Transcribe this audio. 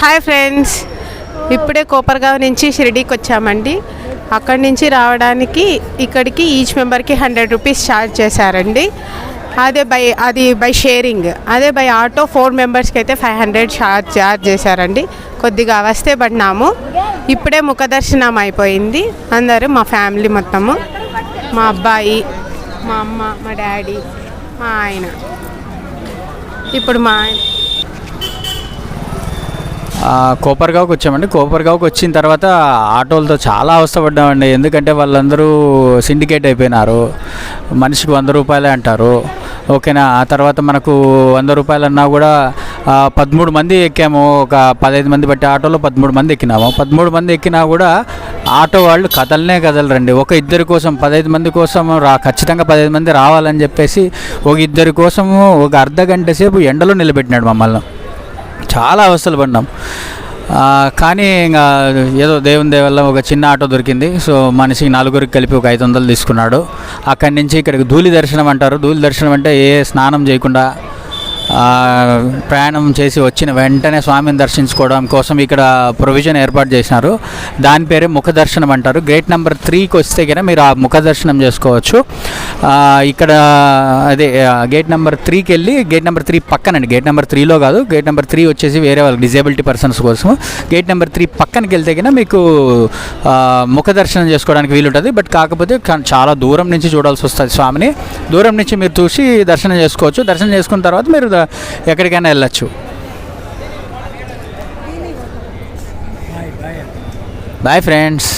Hi friends, ఇప్పుడే కోపర్గావ్ నుంచి షిరిడీకి వచ్చామండి. అక్కడి నుంచి రావడానికి ఇక్కడికి ఈచ్ మెంబర్కి 100 రూపీస్ ఛార్జ్ చేశారండి. అది బై షేరింగ్. అదే బై ఆటో 4 మెంబర్స్కి అయితే 500 ఛార్జ్ చేశారండి. కొద్దిగా అవస్థే పడినాము. ఇప్పుడే ముఖ దర్శనం అయిపోయింది. అందరూ మా ఫ్యామిలీ మొత్తము, మా అబ్బాయి, మా అమ్మ, మా డాడీ, మా ఆయన. ఇప్పుడు మా ఆయన కోపర్గావ్కి వచ్చామండి. కోపర్గావ్కి వచ్చిన తర్వాత ఆటోలతో చాలా అవస్థపడ్డామండి. ఎందుకంటే వాళ్ళందరూ సిండికేట్ అయిపోయినారు. మనిషికి 100 రూపాయలే అంటారు. ఓకేనా. ఆ తర్వాత మనకు 100 రూపాయలు అన్నా కూడా 13 మంది ఎక్కాము. ఒక 15 మంది బట్టి ఆటోలో 13 మంది ఎక్కినాము. 13 మంది ఎక్కినా కూడా ఆటో వాళ్ళు కదలరండి. ఒక ఇద్దరి కోసం 15 మంది కోసం ఖచ్చితంగా 15 మంది రావాలని చెప్పేసి ఒక ఇద్దరి కోసము ఒక అర్ధ గంట సేపు ఎండలో నిలబెట్టినాడు మమ్మల్ని. చాలా అవస్థలు పడినాం. కానీ ఇంకా ఏదో దేవుని దయ వల్ల ఒక చిన్న ఆటో దొరికింది. సో మనిషికి 4గురికి కలిపి ఒక 500 తీసుకున్నాడు. అక్కడి నుంచి ఇక్కడికి ధూళి దర్శనం అంటారు. ధూళి దర్శనం అంటే స్నానం చేయకుండా ప్రయాణం చేసి వచ్చిన వెంటనే స్వామిని దర్శించుకోవడం కోసం ఇక్కడ ప్రొవిజన్ ఏర్పాటు చేసినారు. దాని పేరే ముఖ దర్శనం అంటారు. గేట్ నెంబర్ 3కి వస్తే కనుక మీరు ఆ ముఖ దర్శనం చేసుకోవచ్చు. ఇక్కడ అదే గేట్ నెంబర్ 3కి వెళ్ళి గేట్ నెంబర్ 3 పక్కనండి. గేట్ నెంబర్ 3లో కాదు, గేట్ నెంబర్ 3 వచ్చేసి వేరే వాళ్ళకి డిజేబిలిటీ పర్సన్స్ కోసం. గేట్ నెంబర్ 3 పక్కనకి వెళ్తే కనుక మీకు ముఖ దర్శనం చేసుకోవడానికి వీలుంటుంది. బట్ కాకపోతే చాలా దూరం నుంచి చూడాల్సి వస్తుంది స్వామిని. దూరం నుంచి మీరు చూసి దర్శనం చేసుకోవచ్చు. దర్శనం చేసుకున్న తర్వాత మీరు ఎక్కడికైనా వెళ్ళచ్చు. Bye friends.